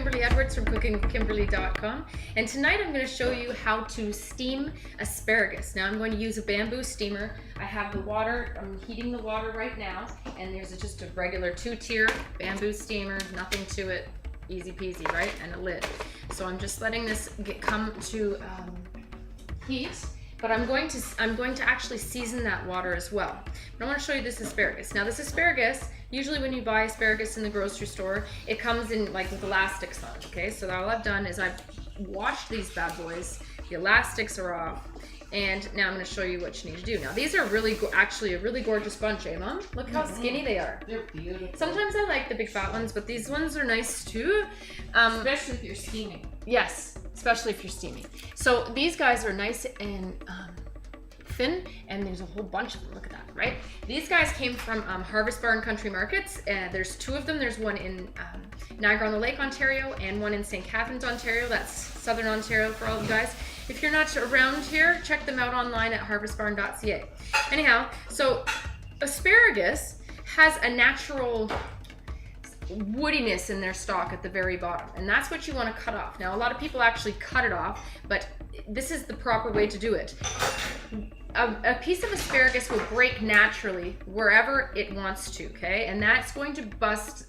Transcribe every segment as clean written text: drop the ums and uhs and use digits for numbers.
Kimberly Edwards from cookingwithkimberly.com, and tonight I'm going to show you how to steam asparagus. Now I'm going to use a bamboo steamer. I have the water, I'm heating the water right now, and there's just a regular 2-tier bamboo steamer, nothing to it, easy peasy, right? And a lid. So I'm just letting this come to heat. But I'm going to actually season that water as well. But I want to show you this asparagus. Now this asparagus, usually when you buy asparagus in the grocery store, it comes in like with elastics on it, okay? So all I've done is I've washed these bad boys. The elastics are off. And now I'm going to show you what you need to do. Now these are really, actually a really gorgeous bunch, eh Mom? Look how skinny they are. They're beautiful. Sometimes I like the big fat ones, but these ones are nice too. Especially if you're steaming. Yes, especially if you're steaming. So these guys are nice and thin, and there's a whole bunch of them. Look at that, right? These guys came from Harvest Bar and Country Markets. There's 2 of them. There's one in Niagara-on-the-Lake, Ontario, and one in St. Catharines, Ontario. That's Southern Ontario for all you guys. If you're not around here, check them out online at harvestbarn.ca. Anyhow, so asparagus has a natural woodiness in their stalk at the very bottom, and that's what you want to cut off. Now a lot of people actually cut it off, but this is the proper way to do it. A piece of asparagus will break naturally wherever it wants to, okay? And that's going to bust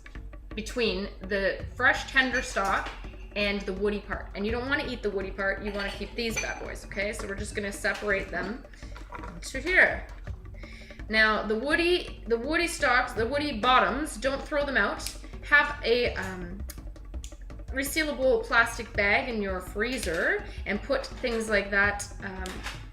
between the fresh tender stalk and the woody part. And you don't want to eat the woody part, you want to keep these bad boys, okay? So we're just going to separate them to here. Now the woody stalks, the woody bottoms, don't throw them out. Have a resealable plastic bag in your freezer and put things like that,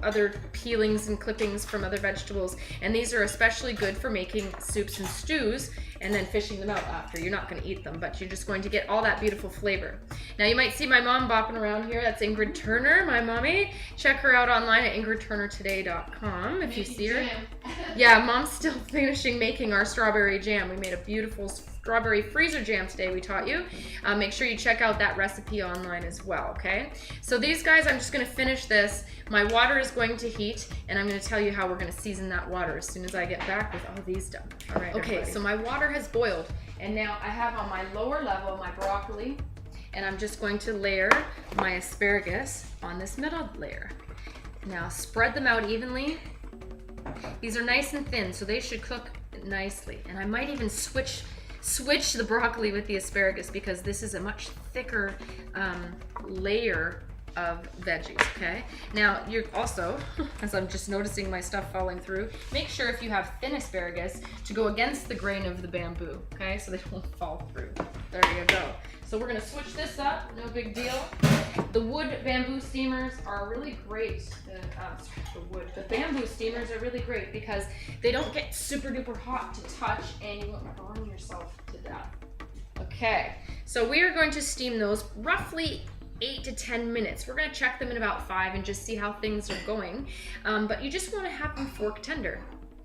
other peelings and clippings from other vegetables. And these are especially good for making soups and stews and then fishing them out after. You're not going to eat them, but you're just going to get all that beautiful flavor. Now you might see my mom bopping around here. That's Ingrid Turner, my mommy. Check her out online at ingridturnertoday.com if you see her. Yeah, Mom's still finishing making our strawberry jam. We made a beautiful strawberry freezer jam today we taught you. Make sure you check out that recipe online as well, okay? So these guys, I'm just going to finish this. My water is going to heat, and I'm going to tell you how we're going to season that water as soon as I get back with all these done. All right, okay, everybody. So my water has boiled, and now I have on my lower level my broccoli, and I'm just going to layer my asparagus on this middle layer. Now spread them out evenly. These are nice and thin, so they should cook nicely. And I might even switch the broccoli with the asparagus because this is a much thicker layer of veggies, okay? Now you're also, as I'm just noticing my stuff falling through, make sure if you have thin asparagus to go against the grain of the bamboo, okay? So they won't fall through. There you go. So we're gonna switch this up, no big deal. The wood bamboo steamers are really great. The bamboo steamers are really great because they don't get super duper hot to touch and you won't burn yourself to death. Okay, so we are going to steam those roughly 8 to 10 minutes. We're going to check them in about 5 and just see how things are going. But you just want to have them fork tender.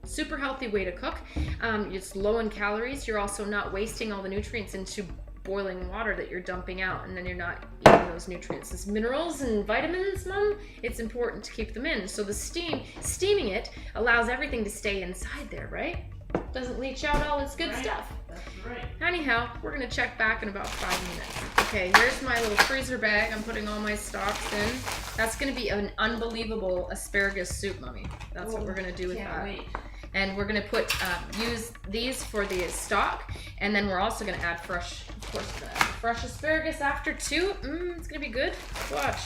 Super healthy way to cook. It's low in calories. You're also not wasting all the nutrients into boiling water that you're dumping out, and then you're not eating those nutrients. As minerals and vitamins, Mom, it's important to keep them in. So the steaming it allows everything to stay inside there, right? Doesn't leach out all its good stuff. That's right. Anyhow, we're gonna check back in about 5 minutes. Okay, here's my little freezer bag. I'm putting all my stalks in. That's gonna be an unbelievable asparagus soup, Mommy. That's what we're gonna do with that. Wait. And we're gonna use these for the stock, and then we're also gonna add fresh, of course, fresh asparagus after too. It's gonna be good. Watch.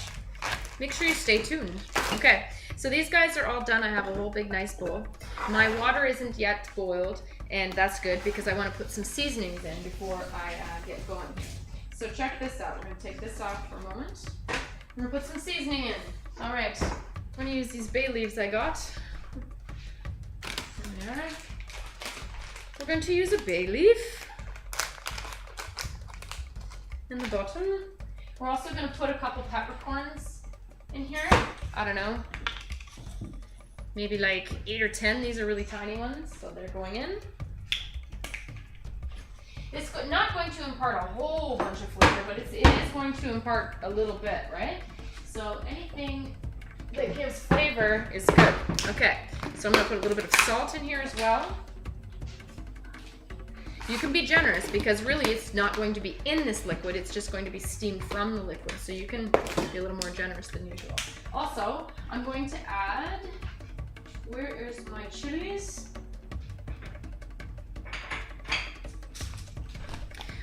Make sure you stay tuned. Okay, so these guys are all done. I have a whole big nice bowl. My water isn't yet boiled, and that's good because I want to put some seasonings in before I get going. So check this out. We're gonna take this off for a moment. We're gonna put some seasoning in. All right, I'm gonna use these bay leaves I got. Alright. We're going to use a bay leaf in the bottom. We're also going to put a couple peppercorns in here. I don't know, maybe like 8 or 10. These are really tiny ones, so they're going in. It's not going to impart a whole bunch of flavor, but it is going to impart a little bit, right? So anything that gives flavor is good. Okay, so I'm gonna put a little bit of salt in here as well. You can be generous because really it's not going to be in this liquid, it's just going to be steamed from the liquid. So you can be a little more generous than usual. Also, I'm going to add, where is my chilies?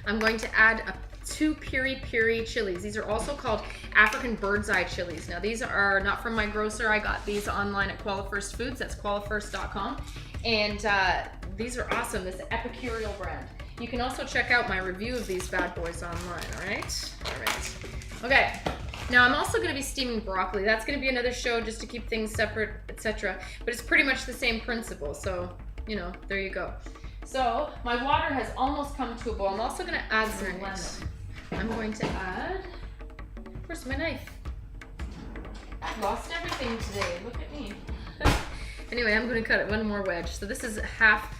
I'm going to add 2 piri chilies. These are also called African bird's eye chilies. Now these are not from my grocer. I got these online at Qualifirst Foods. That's qualifirst.com. And these are awesome. This Epicurial brand. You can also check out my review of these bad boys online, all right? All right. Okay. Now I'm also going to be steaming broccoli. That's going to be another show just to keep things separate, etc. But it's pretty much the same principle. So, you know, there you go. So my water has almost come to a boil. I'm also going to add some lemon. I'm going to add, where's my knife? I've lost everything today. Look at me. Anyway, I'm going to cut it one more wedge. So this is half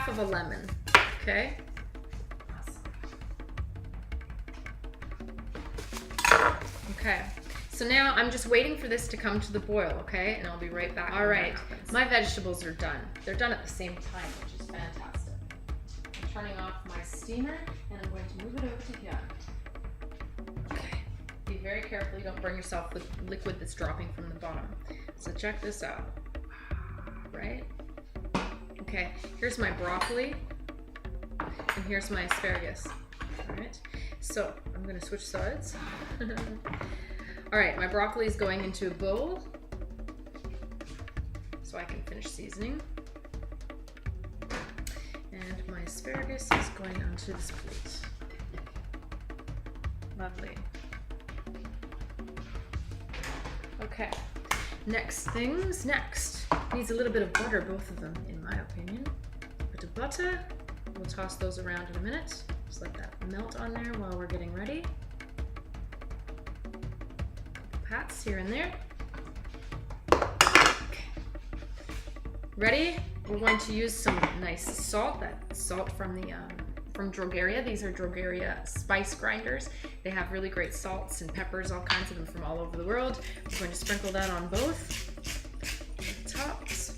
of a lemon. Okay. Okay. So now I'm just waiting for this to come to the boil, okay? And I'll be right back. All right. My vegetables are done. They're done at the same time, which is fantastic. I'm turning off my steamer and I'm going to move it over to here. Okay. Be very careful you don't burn yourself with liquid that's dropping from the bottom. So check this out. Right? Okay, here's my broccoli and here's my asparagus. All right, so I'm gonna switch sides. All right, my broccoli is going into a bowl so I can finish seasoning. And my asparagus is going onto this plate. Lovely. Okay, next. Needs a little bit of butter, both of them, in my opinion. A bit of butter. We'll toss those around in a minute. Just let that melt on there while we're getting ready. Couple pats here and there. Okay. Ready? We're going to use some nice salt. That salt from the from Drogeria. These are Drogeria spice grinders. They have really great salts and peppers, all kinds of them from all over the world. We're going to sprinkle that on both tops.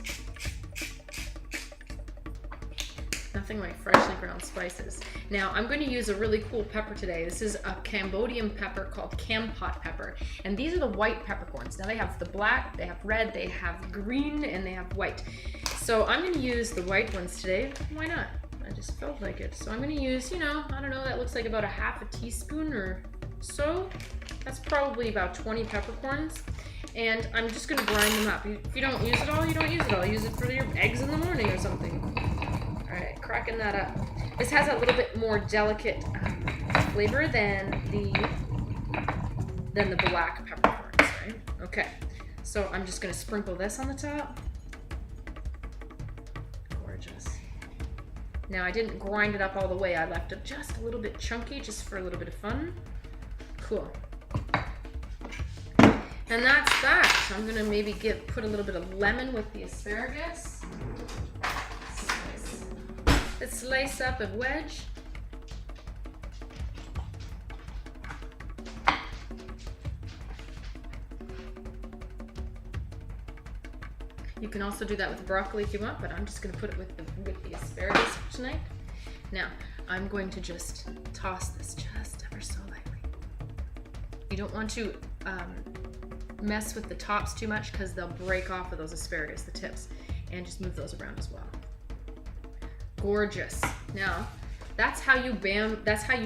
Nothing like freshly ground spices. Now I'm going to use a really cool pepper today. This is a Cambodian pepper called Kampot pepper. And these are the white peppercorns. Now they have the black, they have red, they have green, and they have white. So I'm going to use the white ones today. Why not? I just felt like it. So I'm going to use, you know, I don't know, that looks like about a half a teaspoon or so. That's probably about 20 peppercorns. And I'm just going to grind them up. If you don't use it all, you don't use it all. Use it for your eggs in the morning or something. All right, cracking that up. This has a little bit more delicate flavor than the black peppercorns, right? Okay, so I'm just going to sprinkle this on the top. Gorgeous. Now I didn't grind it up all the way. I left it just a little bit chunky, just for a little bit of fun. Cool. And that's that. I'm gonna maybe put a little bit of lemon with the asparagus. Let's slice up a wedge. You can also do that with broccoli if you want, but I'm just gonna put it with the asparagus tonight. Now, I'm going to just toss this just ever so lightly. You don't want to mess with the tops too much because they'll break off of those asparagus, the tips, and just move those around as well. Gorgeous. Now, that's how you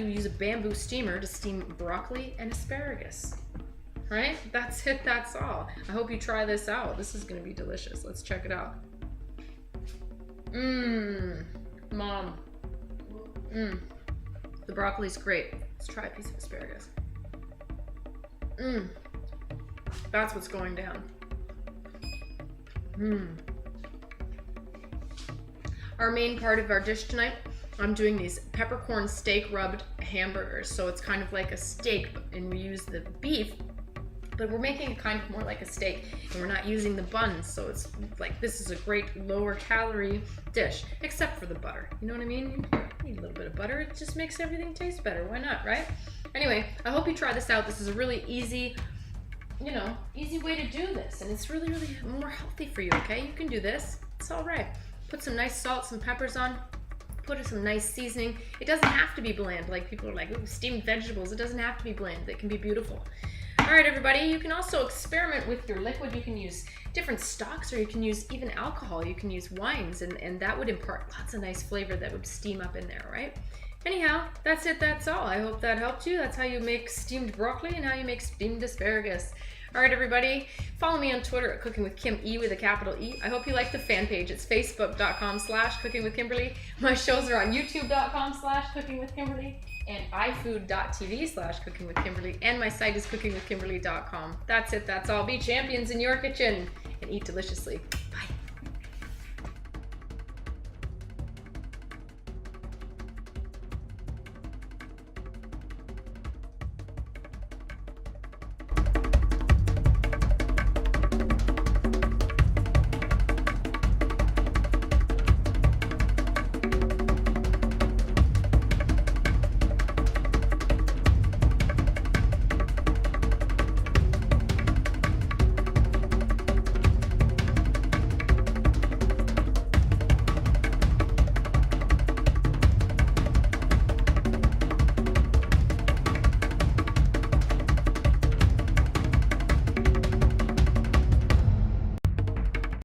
use a bamboo steamer to steam broccoli and asparagus. Right? That's it, that's all. I hope you try this out. This is gonna be delicious. Let's check it out. Mom. The broccoli's great. Let's try a piece of asparagus. That's what's going down. Our main part of our dish tonight, I'm doing these peppercorn steak rubbed hamburgers. So it's kind of like a steak, and we use the beef, but we're making it kind of more like a steak, and we're not using the buns. So it's like, this is a great lower calorie dish, except for the butter. You know what I mean? You need a little bit of butter. It just makes everything taste better. Why not, right? Anyway, I hope you try this out. This is a really easy, you know, easy way to do this, and it's really, really more healthy for you, okay? You can do this. It's all right. Put some nice salt, some peppers on. Put some nice seasoning. It doesn't have to be bland. Like people are like, ooh, steamed vegetables. It doesn't have to be bland. It can be beautiful. All right, everybody, you can also experiment with your liquid. You can use different stocks, or you can use even alcohol. You can use wines, and that would impart lots of nice flavor that would steam up in there, right? Anyhow, that's it, that's all. I hope that helped you. That's how you make steamed broccoli and how you make steamed asparagus. All right, everybody, follow me on Twitter at Cooking with Kim, E with a capital E. I hope you like the fan page. It's facebook.com/cookingwithkimberly. My shows are on youtube.com/cookingwithkimberly and ifood.tv/cookingwithkimberly. And my site is cookingwithkimberly.com. That's it, that's all. Be champions in your kitchen and eat deliciously. Bye.